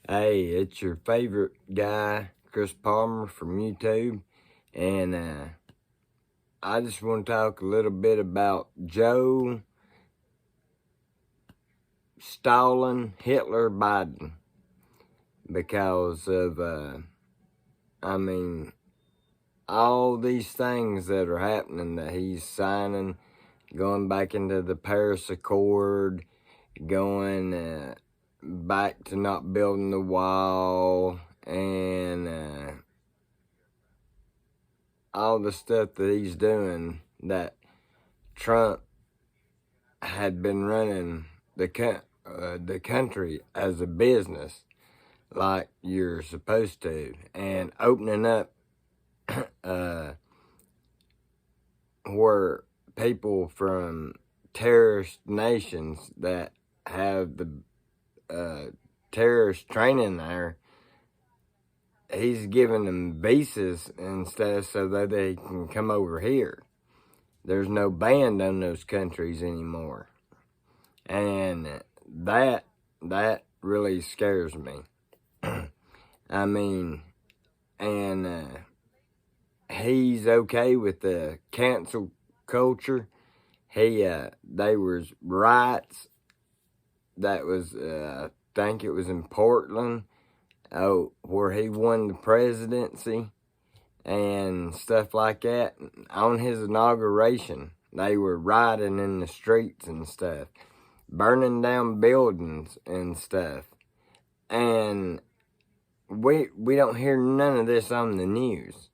Hey, it's your favorite guy, Chris Palmer from YouTube, and I just want to talk a little bit about Joe Stalin Hitler Biden because of, all these things that are happening that he's signing, going back into the Paris Accord, going back to not building the wall, and all the stuff that he's doing that Trump had been running the country as a business like you're supposed to, and opening up where people from terrorist nations that have the terrorist training there, he's giving them visas and stuff so that they can come over here. There's no ban on those countries anymore. And that really scares me. He's okay with the cancel culture. There was riots that was, I think it was in Portland, where he won the presidency and stuff like that. On his inauguration, they were rioting in the streets and stuff, burning down buildings and stuff. And we don't hear none of this on the news.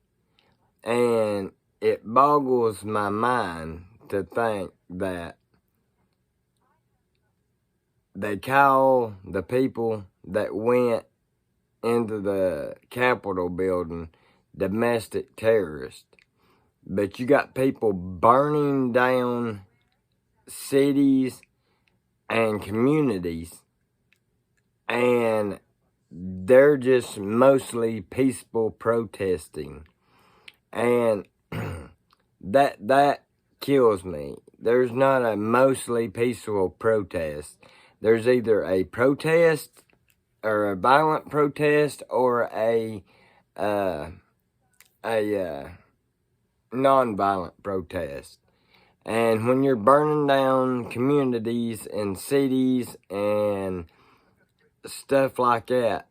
And it boggles my mind to think that they call the people that went into the Capitol building domestic terrorists. But you got people burning down cities and communities, and they're just mostly peaceful protesting. And that kills me. There's not a mostly peaceful protest. There's either a protest or a violent protest or a non-violent protest. And when you're burning down communities and cities and stuff like that,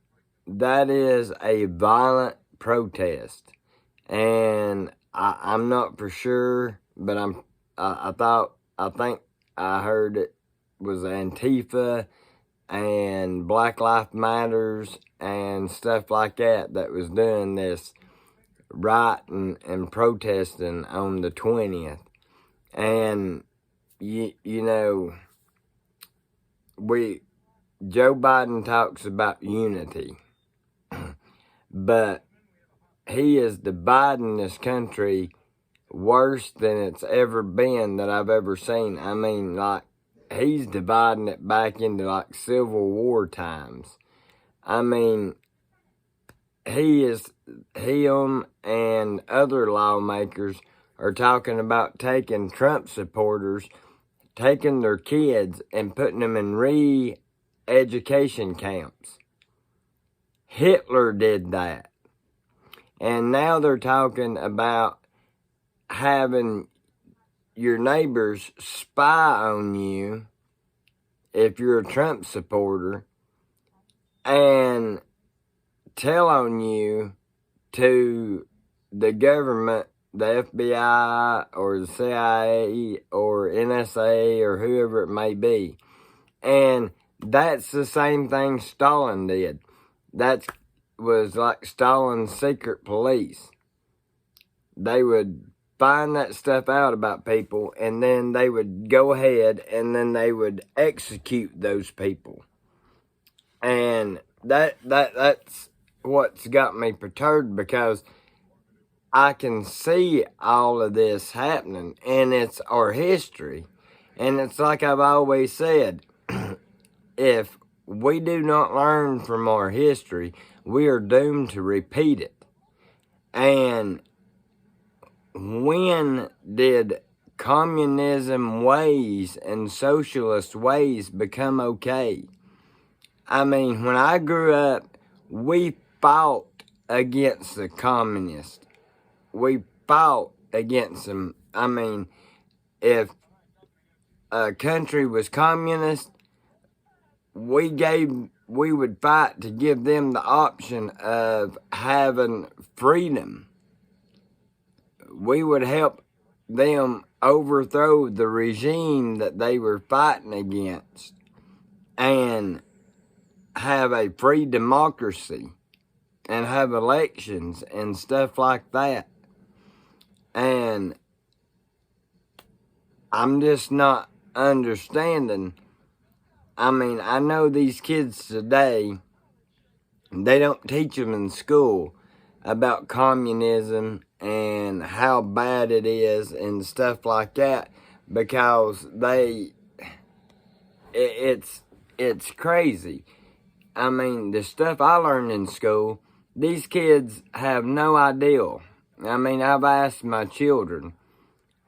that is a violent protest. And I'm not for sure, but I think I heard it was Antifa and Black Lives Matters and stuff like that was doing this rioting and protesting on the 20th. And you know, Joe Biden talks about unity, but he is dividing this country worse than it's ever been that I've ever seen. He's dividing it back into like Civil War times. Him and other lawmakers are talking about taking Trump supporters, taking their kids and putting them in re-education camps. Hitler did that. And now they're talking about having your neighbors spy on you if you're a Trump supporter and tell on you to the government, the FBI or the CIA or NSA or whoever it may be. And that's the same thing Stalin did. That was like Stalin's secret police. They would find that stuff out about people, and then they would go ahead and then they would execute those people. And that's what's got me perturbed, because I can see all of this happening, and it's our history. And it's like I've always said, if we do not learn from our history, we are doomed to repeat it. And when did communism ways and socialist ways become okay? When I grew up, We fought against the communists. We fought against them. I mean, if a country was communist, we would fight to give them the option of having freedom. We would help them overthrow the regime that they were fighting against and have a free democracy and have elections and stuff like that. And I'm just not understanding. I mean, I know these kids today, they don't teach them in school about communism and how bad it is and stuff like that, because it's crazy. I mean, the stuff I learned in school, these kids have no idea. I mean, I've asked my children,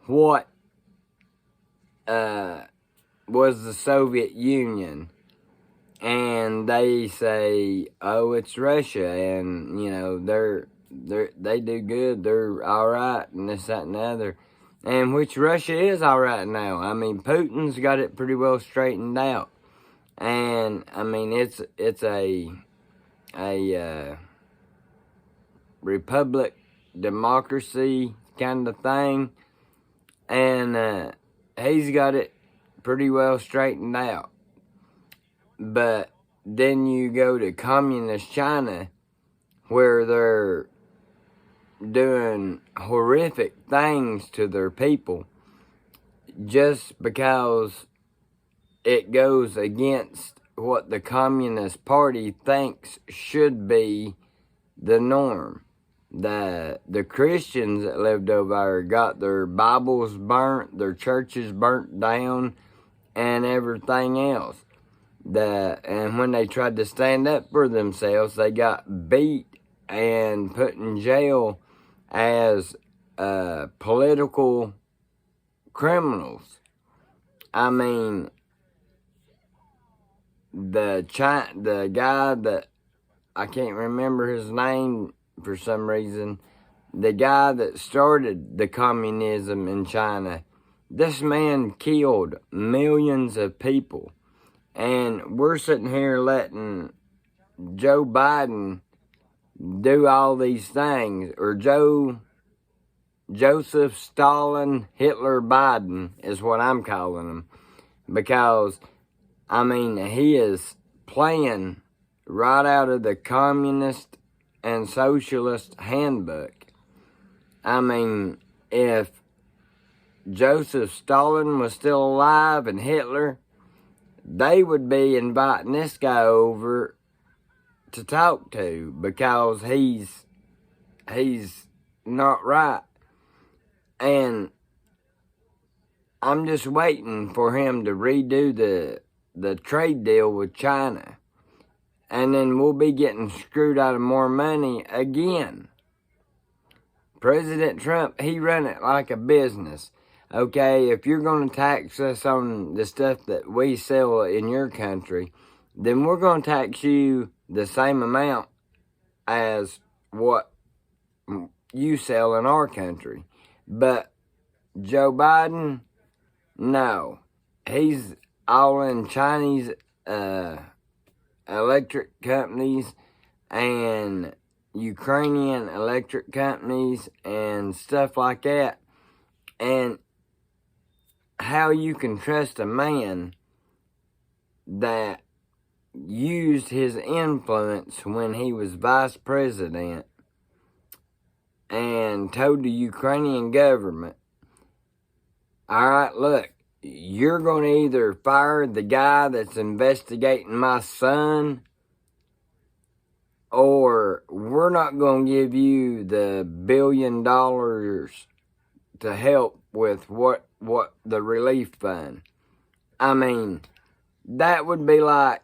what was the Soviet Union? And they say, oh, it's Russia, and, you know, they do good, they're alright, and this, that, and the other. And which Russia is alright now. I mean, Putin's got it pretty well straightened out. And, I mean, it's a republic, democracy kind of thing. And he's got it pretty well straightened out. But then you go to communist China, where they're doing horrific things to their people just because it goes against what the Communist Party thinks should be the norm. The Christians that lived over there got their Bibles burnt, their churches burnt down, and everything else. And when they tried to stand up for themselves, they got beat and put in jail as political criminals. I mean, the guy that, I can't remember his name for some reason, the guy that started the communism in China, this man killed millions of people. And we're sitting here letting Joe Biden do all these things, or Joseph Stalin Hitler Biden is what I'm calling him, because, I mean, he is playing right out of the communist and socialist handbook. I mean, if Joseph Stalin was still alive and Hitler, they would be inviting this guy over to talk to, because he's not right. And I'm just waiting for him to redo the trade deal with China. And then we'll be getting screwed out of more money again. President Trump, he run it like a business. Okay, if you're going to tax us on the stuff that we sell in your country, then we're going to tax you the same amount as what you sell in our country. But Joe Biden, no. He's all in Chinese electric companies and Ukrainian electric companies and stuff like that. And how you can trust a man that used his influence when he was vice president and told the Ukrainian government, all right, look, you're going to either fire the guy that's investigating my son, or we're not going to give you the $1 billion to help with what the relief fund. I mean, that would be like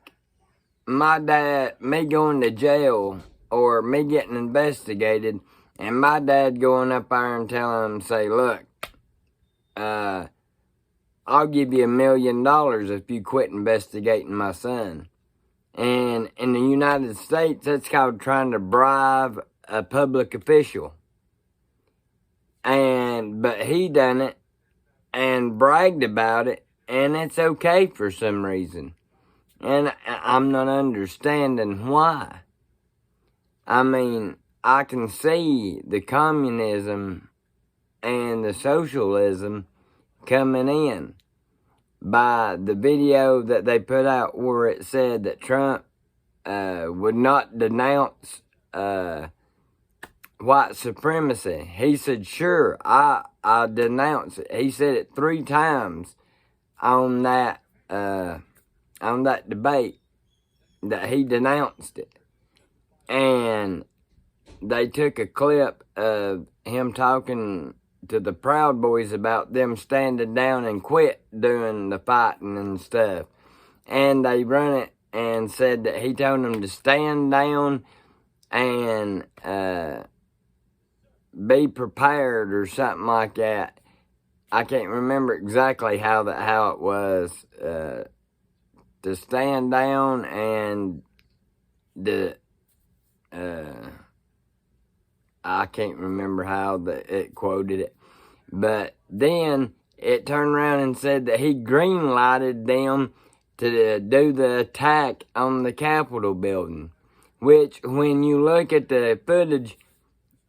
me going to jail or me getting investigated and my dad going up there and telling him, say, look, I'll give you $1 million if you quit investigating my son. And in the United States, that's called trying to bribe a public official. But he done it and bragged about it, and it's okay for some reason. And I'm not understanding why. I mean, I can see the communism and the socialism coming in by the video that they put out where it said that Trump would not denounce white supremacy. He said, sure, I denounce it. He said it 3 times on that debate that he denounced it. And they took a clip of him talking to the Proud Boys about them standing down and quit doing the fighting and stuff. And they run it and said that he told them to stand down and be prepared or something like that. I can't remember exactly how it was. To stand down and I can't remember how it quoted it. But then it turned around and said that he green-lighted them to do the attack on the Capitol building. Which, when you look at the footage,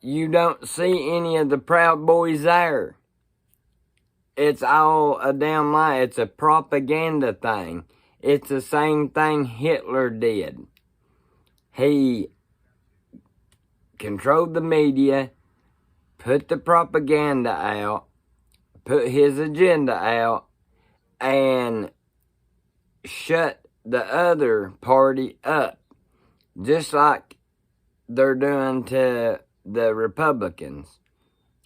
you don't see any of the Proud Boys there. It's all a damn lie. It's a propaganda thing. It's the same thing Hitler did. He controlled the media, put the propaganda out, put his agenda out, and shut the other party up. Just like they're doing to the Republicans.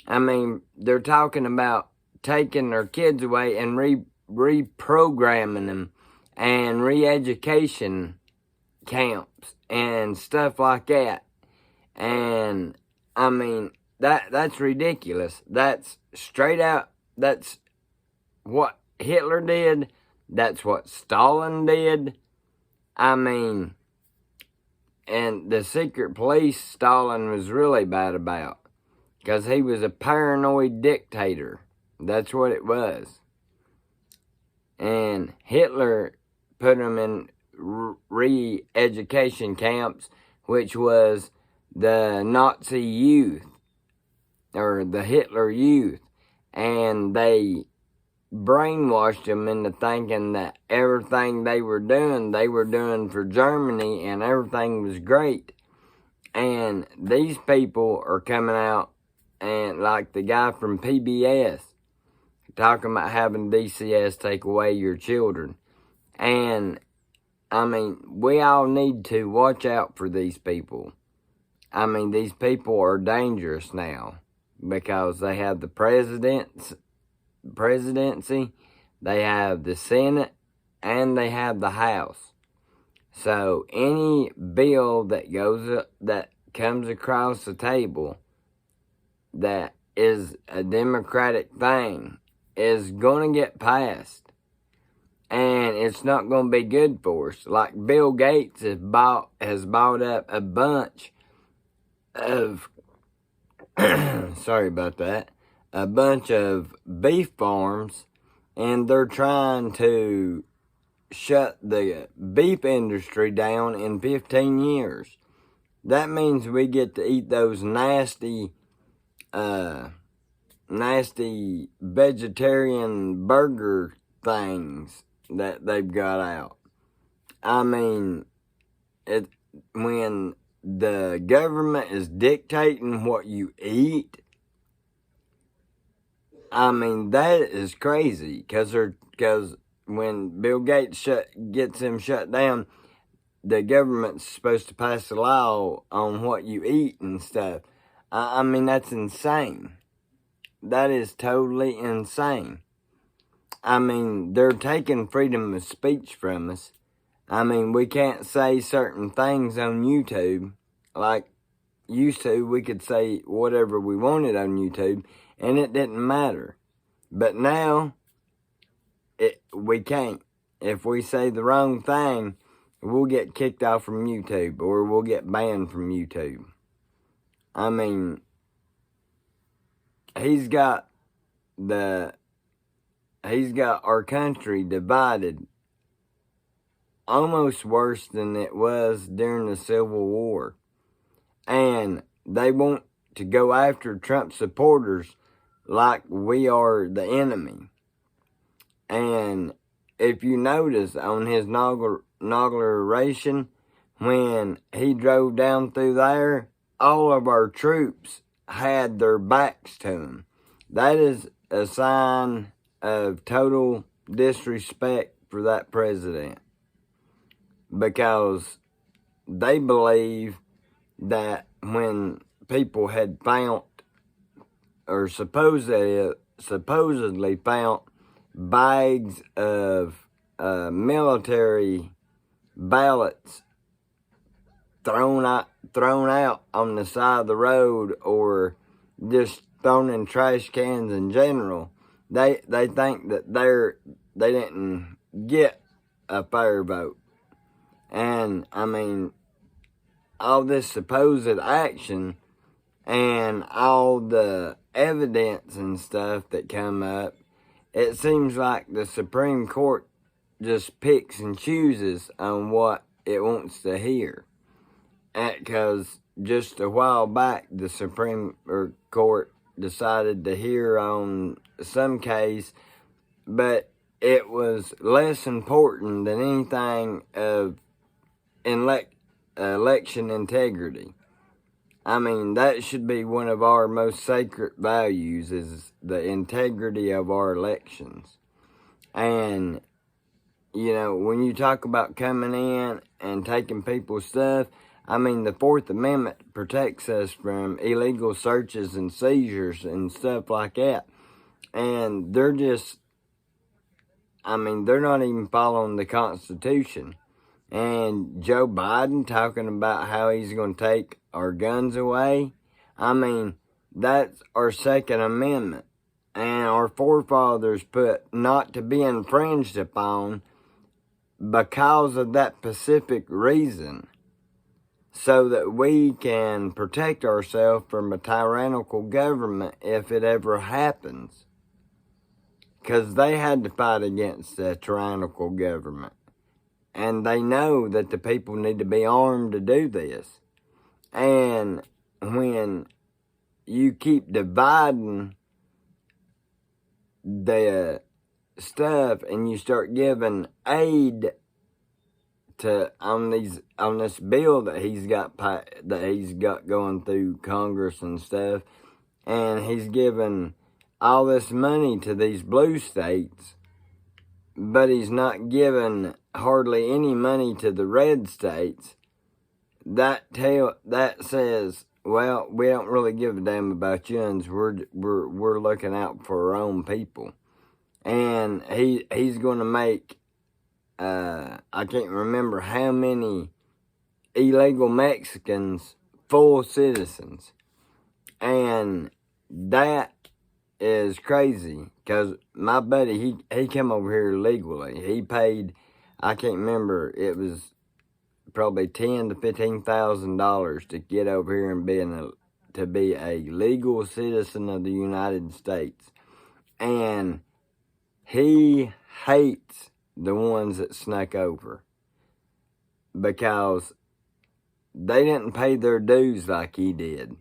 I mean, they're talking about taking their kids away and reprogramming them and re-education camps and stuff like that. And I mean, that's ridiculous. That's straight out, that's what Hitler did. That's what Stalin did. I mean, and the secret police Stalin was really bad about. Because he was a paranoid dictator. That's what it was. And Hitler put them in re-education camps, which was the Nazi youth, or the Hitler youth. And they brainwashed them into thinking that everything they were doing for Germany, and everything was great. And these people are coming out, and like the guy from PBS, talking about having DCS take away your children. And, I mean, we all need to watch out for these people. I mean, these people are dangerous now because they have the presidency, they have the Senate, and they have the House. So any bill that comes across the table that is a Democratic thing is going to get passed. And it's not going to be good for us. Like Bill Gates has bought up a bunch of, sorry about that, a bunch of beef farms, and they're trying to shut the beef industry down in 15 years. That means we get to eat those nasty vegetarian burger things that they've got out. I mean, when the government is dictating what you eat, I mean, that is crazy. Because when Bill Gates gets him shut down, the government's supposed to pass a law on what you eat and stuff. I mean, that's insane. That is totally insane. I mean, they're taking freedom of speech from us. I mean, we can't say certain things on YouTube. Like, used to, we could say whatever we wanted on YouTube, and it didn't matter. But now, we can't. If we say the wrong thing, we'll get kicked off from YouTube, or we'll get banned from YouTube. I mean, he's got our country divided almost worse than it was during the Civil War. And they want to go after Trump supporters like we are the enemy. And if you notice on his inauguration, when he drove down through there, all of our troops had their backs to him. That is a sign of total disrespect for that president, because they believe that when people had found, or supposedly found, bags of military ballots thrown out on the side of the road, or just thrown in trash cans in general, they think that they didn't get a fair vote. And I mean, all this supposed action and all the evidence and stuff that come up, it seems like the Supreme Court just picks and chooses on what it wants to hear. Because just a while back, the Supreme Court decided to hear on some case, but it was less important than anything of election integrity. I mean, that should be one of our most sacred values, is the integrity of our elections. And, you know, when you talk about coming in and taking people's stuff, I mean, the Fourth Amendment protects us from illegal searches and seizures and stuff like that. And they're not even following the Constitution. And Joe Biden talking about how he's going to take our guns away. I mean, that's our Second Amendment. And our forefathers put not to be infringed upon because of that specific reason, so that we can protect ourselves from a tyrannical government if it ever happens. Because they had to fight against a tyrannical government. And they know that the people need to be armed to do this. And when you keep dividing the stuff and you start giving aid to on this bill that he's got going through Congress and stuff, and he's giving all this money to these blue states, but he's not giving hardly any money to the red states, that says, well, we don't really give a damn about guns. We're looking out for our own people. And he's going to make, I can't remember how many illegal Mexicans full citizens. And that is crazy, because my buddy, he came over here legally. He paid, I can't remember, it was probably $10,000 to $15,000 to get over here and be a legal citizen of the United States. And he hates the ones that snuck over, because they didn't pay their dues like he did.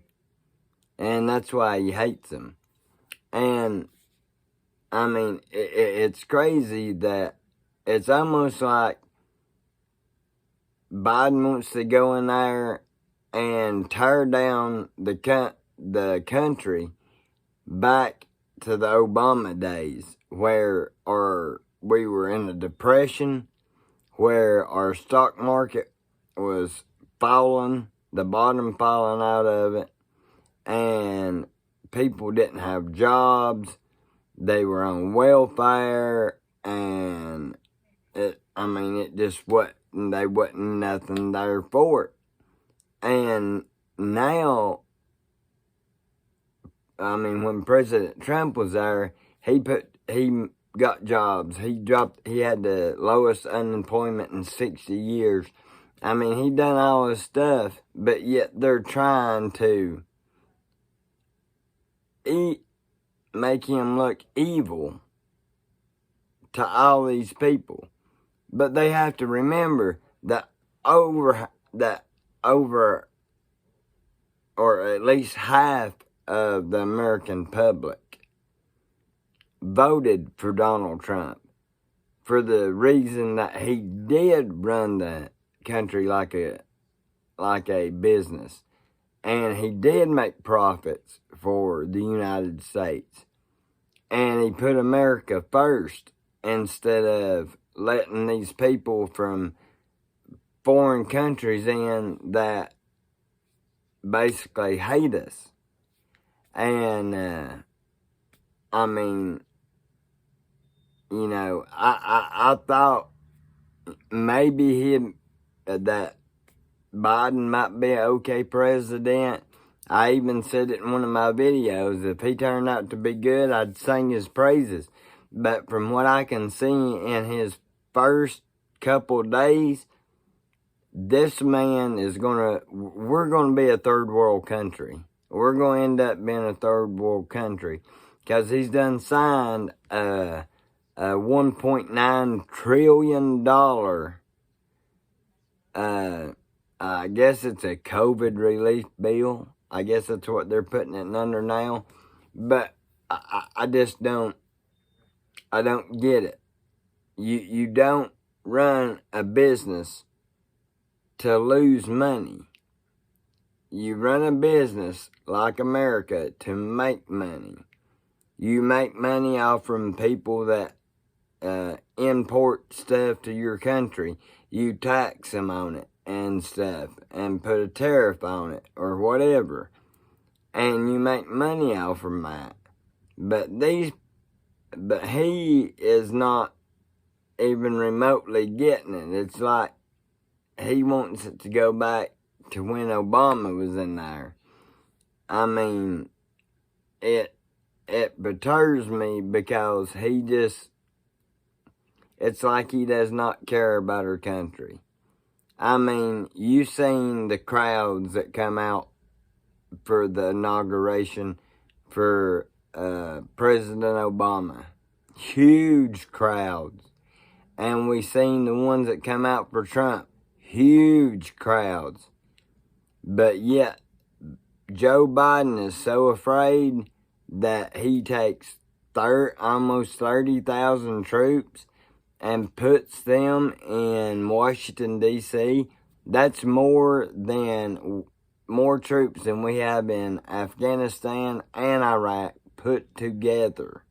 And that's why he hates them. And, I mean, it's crazy that it's almost like Biden wants to go in there and tear down the country back to the Obama days, where we were in a depression, where our stock market was falling, the bottom falling out of it, and people didn't have jobs, they were on welfare, and it just they wasn't nothing there for it. And now, I mean, when President Trump was there, he got jobs. He had the lowest unemployment in 60 years. I mean, he done all this stuff, but yet they're trying to make him look evil to all these people. But they have to remember that over, or at least half of the American public voted for Donald Trump for the reason that he did run the country like a business, and he did make profits for the United States, and he put America first instead of letting these people from foreign countries in that basically hate us. And I mean, you know, I thought maybe that Biden might be an okay president. I even said it in one of my videos. If he turned out to be good, I'd sing his praises. But from what I can see in his first couple days, this man we're gonna be a third world country. We're gonna end up being a third world country. Because he's done signed a $1.9 trillion, I guess it's a COVID relief bill. I guess that's what they're putting it under now. But I just don't get it. You don't run a business to lose money. You run a business like America to make money. You make money off from people that import stuff to your country. You tax them on it and stuff and put a tariff on it or whatever. And you make money off from that. But he is not even remotely getting it. It's like he wants it to go back to when Obama was in there. I mean, it perturbs me because it's like he does not care about our country. I mean, you seen the crowds that come out for the inauguration for President Obama. Huge crowds. And we seen the ones that come out for Trump. Huge crowds. But yet, Joe Biden is so afraid that he takes almost 30,000 troops and puts them in Washington, D.C. That's more troops than we have in Afghanistan and Iraq put together.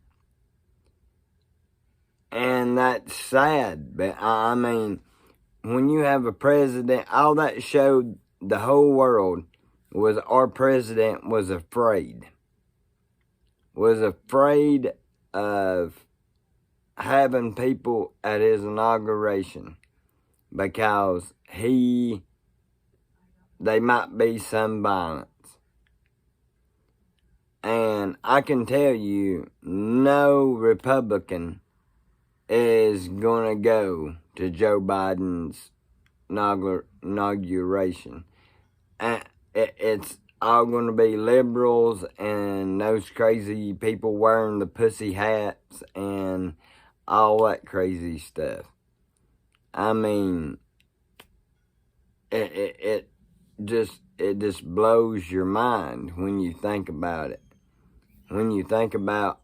And that's sad. But I mean, when you have a president, all that showed the whole world was our president was afraid. Was afraid of having people at his inauguration because they might be some violence. And I can tell you, no Republican is gonna go to Joe Biden's inauguration. And it's all gonna be liberals and those crazy people wearing the pussy hats and all that crazy stuff. I mean, it just blows your mind when you think about it. When you think about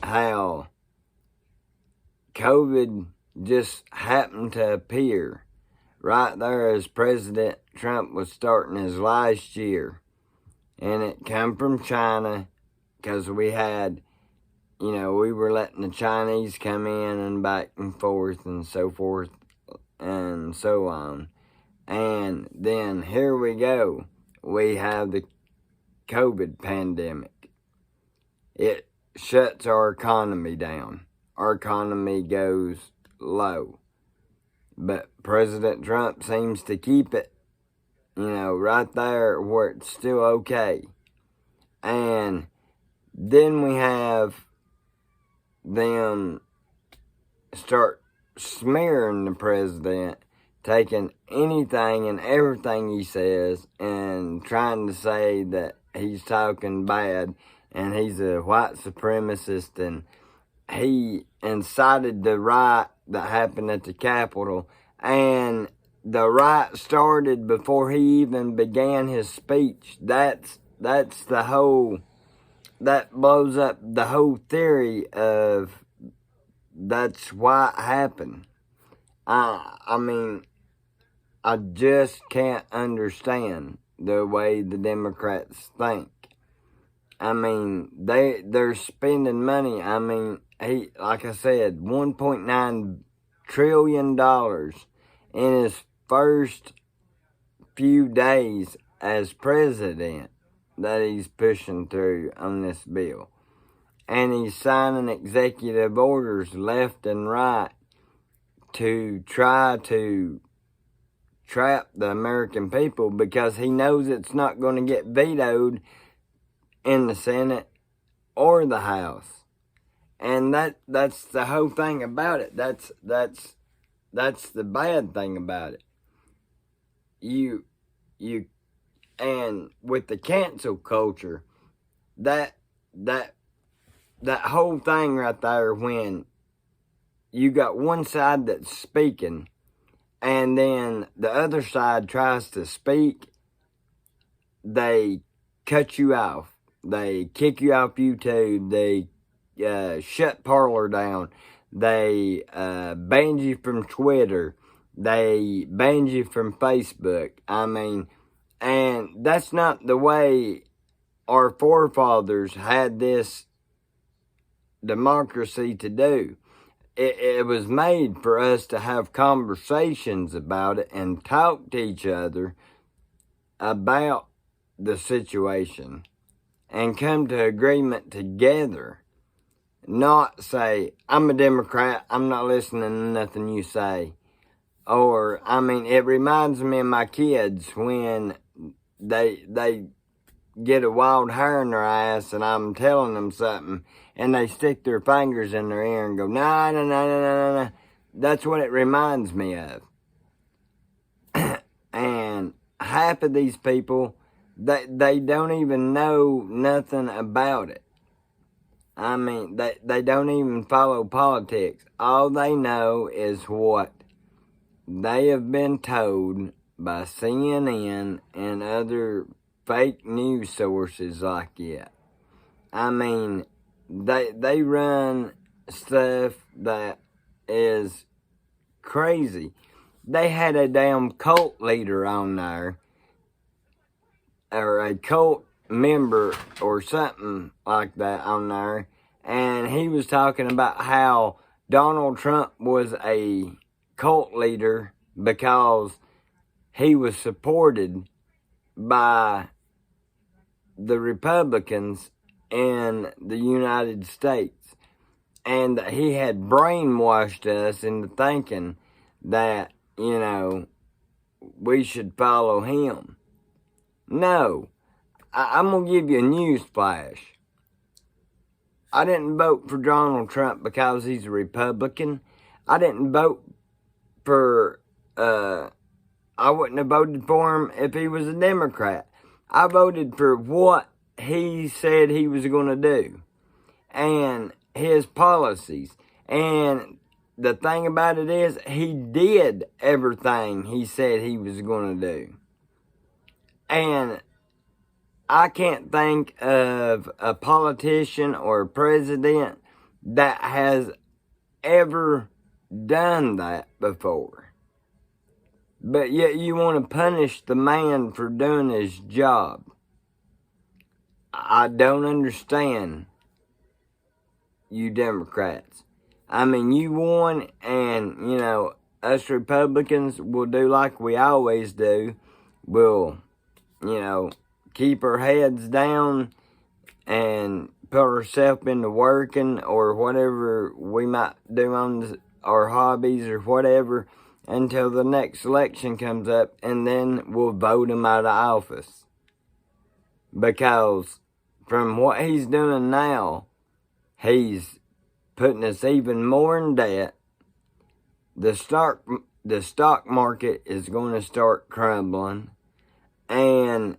how COVID just happened to appear right there as President Trump was starting his last year. And it come from China because we were letting the Chinese come in and back and forth and so on. And then here we go. We have the COVID pandemic. It shuts our economy down. Our economy goes low. But President Trump seems to keep it, right there where it's still okay. And then we have them start smearing the president, taking anything and everything he says and trying to say that he's talking bad and he's a white supremacist, and he incited the riot that happened at the Capitol, and the riot started before he even began his speech. That's the whole, that blows up the whole theory of that's why it happened. I mean, I just can't understand the way the Democrats think. I mean, they're spending money. I mean, like I said, $1.9 trillion in his first few days as president that he's pushing through on this bill. And he's signing executive orders left and right to try to trap the American people, because he knows it's not going to get vetoed in the Senate or the House. And that's the whole thing about it. That's the bad thing about it. You and with the cancel culture, that whole thing right there, when you got one side that's speaking and then the other side tries to speak, they cut you off. They kick you off YouTube. They shut Parler down. They ban you from Twitter. They ban you from Facebook. I mean, and that's not the way our forefathers had this democracy to do. It was made for us to have conversations about it and talk to each other about the situation and come to agreement together. Not say, I'm a Democrat, I'm not listening to nothing you say. Or, I mean, it reminds me of my kids when they get a wild hair in their ass and I'm telling them something and they stick their fingers in their ear and go, nah. That's what it reminds me of. And half of these people, they don't even know nothing about it. I mean, they don't even follow politics. All they know is what they have been told by CNN and other fake news sources like that. I mean, they run stuff that is crazy. They had a damn cult leader on there, or a cult member or something like that on there, and he was talking about how Donald Trump was a cult leader because he was supported by the Republicans in the United States, and that he had brainwashed us into thinking that, you know, we should follow him. No, I'm going to give you a news flash. I didn't vote for Donald Trump because he's a Republican. I didn't vote for, I wouldn't have voted for him if he was a Democrat. I voted for what he said he was going to do and his policies. And the thing about it is, he did everything he said he was going to do. And I can't think of a politician or a president that has ever done that before. But yet you want to punish the man for doing his job. I don't understand you Democrats. I mean, you won, and, you know, us Republicans will do like we always do. We'll, you know, keep our heads down and put ourselves into working or whatever we might do on our hobbies or whatever until the next election comes up, and then we'll vote him out of office. Because from what he's doing now, he's putting us even more in debt. The stock market is going to start crumbling, and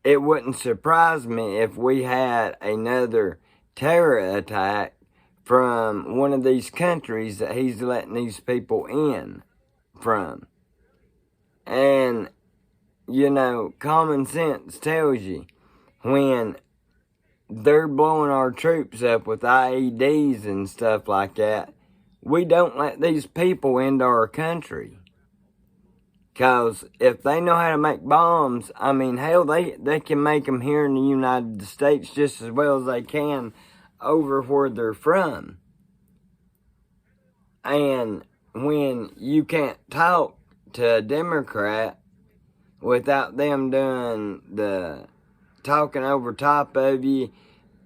it wouldn't surprise me if we had another terror attack from one of these countries that he's letting these people in from. And, you know, common sense tells you when they're blowing our troops up with IEDs and stuff like that, we don't let these people into our country. Because if they know how to make bombs, I mean, hell, they can make them here in the United States just as well as they can over where they're from. And when you can't talk to a Democrat without them doing the talking over top of you,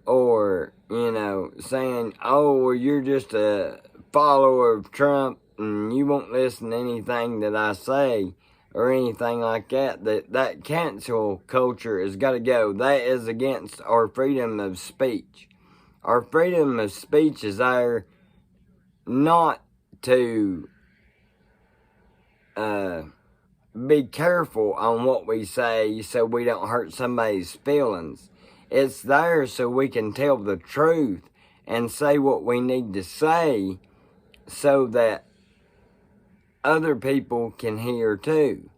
or, you know, saying, oh, well, you're just a follower of Trump and you won't listen to anything that I say, or anything like that, that cancel culture has got to go. That is against our freedom of speech. Our freedom of speech is there not to be careful on what we say so we don't hurt somebody's feelings. It's there so we can tell the truth and say what we need to say so that other people can hear too.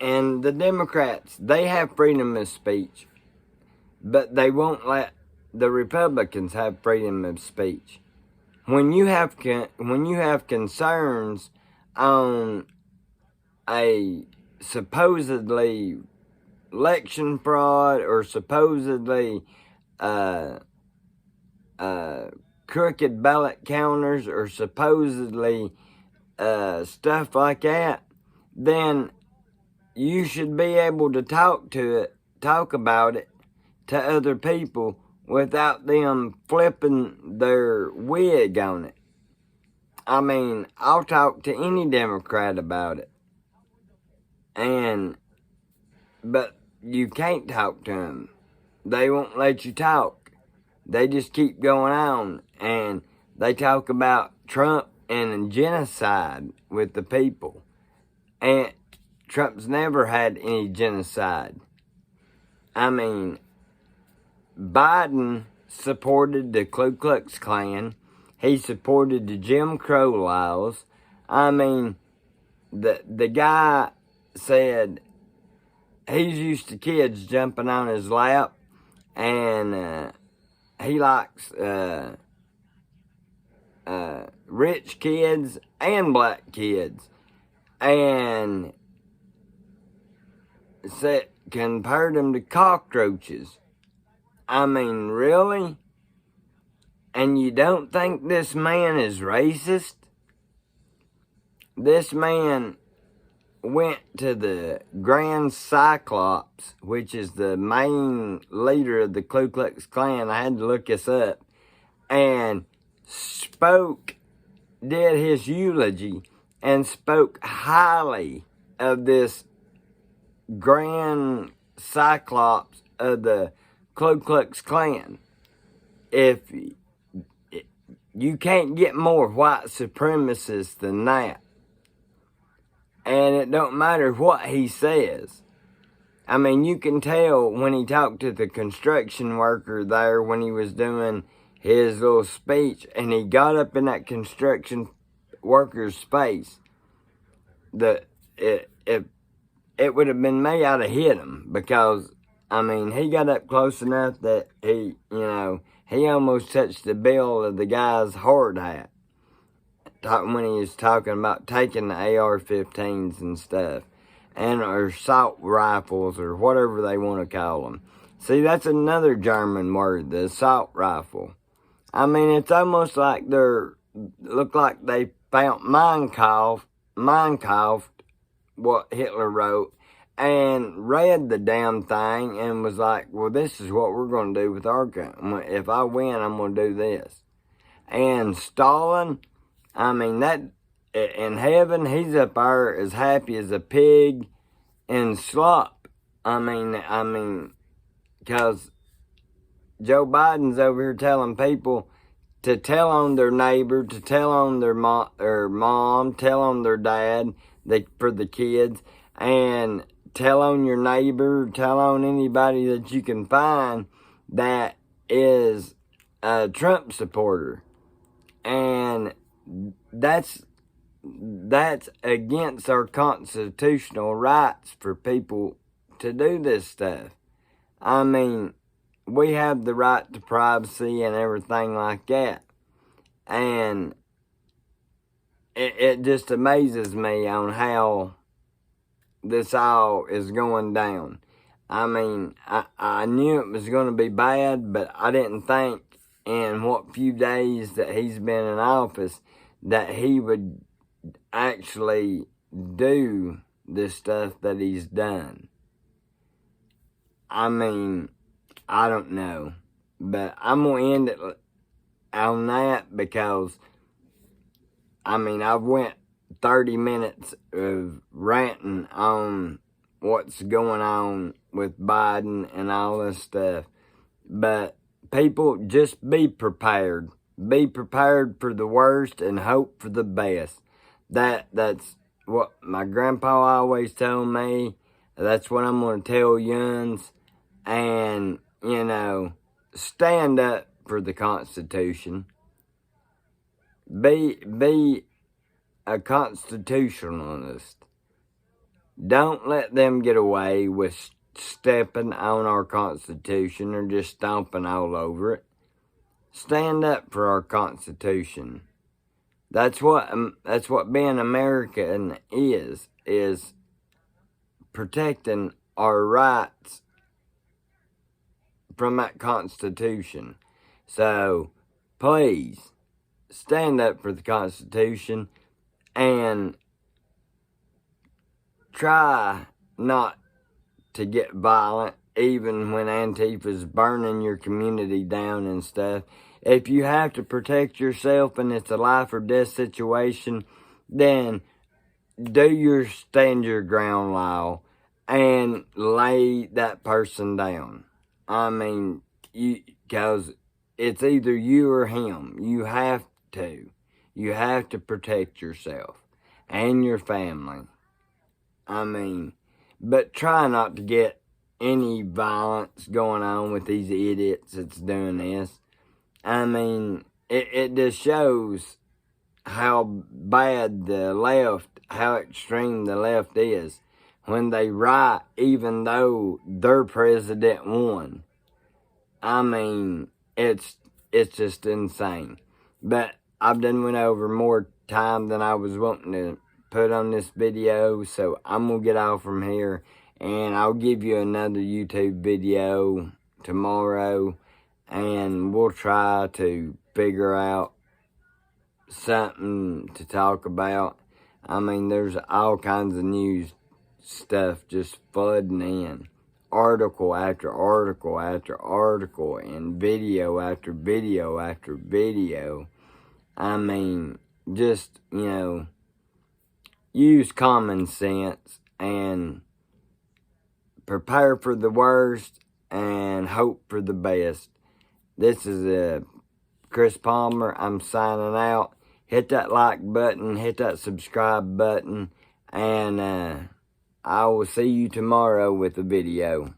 And the Democrats, they have freedom of speech, but they won't let the Republicans have freedom of speech. When you have concerns on a supposedly election fraud or supposedly crooked ballot counters or supposedly stuff like that, then you should be able to talk about it to other people without them flipping their wig on it. I mean, I'll talk to any Democrat about it. But you can't talk to them. They won't let you talk. They just keep going on, and they talk about Trump and genocide with the people. And Trump's never had any genocide. I mean, Biden supported the Ku Klux Klan. He supported the Jim Crow laws. I mean, the guy said he's used to kids jumping on his lap, and he likes rich kids and black kids, and compared them to cockroaches. I mean, really? And you don't think this man is racist? This man went to the Grand Cyclops, which is the main leader of the Ku Klux Klan. I had to look this up. And did his eulogy and spoke highly of this Grand Cyclops of the Ku Klux Klan. If you can't get more white supremacists than that. And it don't matter what he says. I mean, you can tell when he talked to the construction worker there when he was doing his little speech, and he got up in that construction worker's face, it would have been me, I'd have hit him, because, I mean, he got up close enough that he almost touched the bill of the guy's hard hat when he was talking about taking the AR-15s and stuff, or assault rifles, or whatever they want to call them. See, that's another German word, the assault rifle. I mean, it's almost like look like they found Mein Kampf, what Hitler wrote, and read the damn thing and was like, well, this is what we're going to do with our gun. If I win, I'm going to do this. And Stalin, I mean, that in heaven, he's up there as happy as a pig in slop. I mean, because Joe Biden's over here telling people to tell on their neighbor, to tell on their mom, tell on their dad for the kids, and tell on your neighbor, tell on anybody that you can find that is a Trump supporter. And that's against our constitutional rights for people to do this stuff. I mean, we have the right to privacy and everything like that. And it just amazes me on how this all is going down. I mean, I knew it was going to be bad, but I didn't think in what few days that he's been in office that he would actually do the stuff that he's done. I mean, I don't know. But I'm going to end it on that because, I mean, I've went 30 minutes of ranting on what's going on with Biden and all this stuff. But people, just be prepared. Be prepared for the worst and hope for the best. That's what my grandpa always told me. That's what I'm going to tell young'uns. And, you know, stand up for the Constitution. Be a constitutionalist. Don't let them get away with stepping on our Constitution or just stomping all over it. Stand up for our Constitution. That's what being American is protecting our rights from that Constitution. So, please, stand up for the Constitution and try not to get violent, even when Antifa's burning your community down and stuff. If you have to protect yourself and it's a life or death situation, then do your stand your ground law and lay that person down. I mean, because it's either you or him. You have to. You have to protect yourself and your family. I mean, but try not to get any violence going on with these idiots that's doing this. I mean, it just shows how bad the left, how extreme the left is when they riot even though their president won. I mean, it's just insane. But I've done went over more time than I was wanting to put on this video, so I'm going to get off from here, and I'll give you another YouTube video tomorrow, and we'll try to figure out something to talk about. I mean, there's all kinds of news stuff just flooding in. Article after article after article, and video after video after video. I mean, just, you know, use common sense and prepare for the worst and hope for the best. This is Chris Palmer. I'm signing out. Hit that like button, hit that subscribe button, and I will see you tomorrow with a video.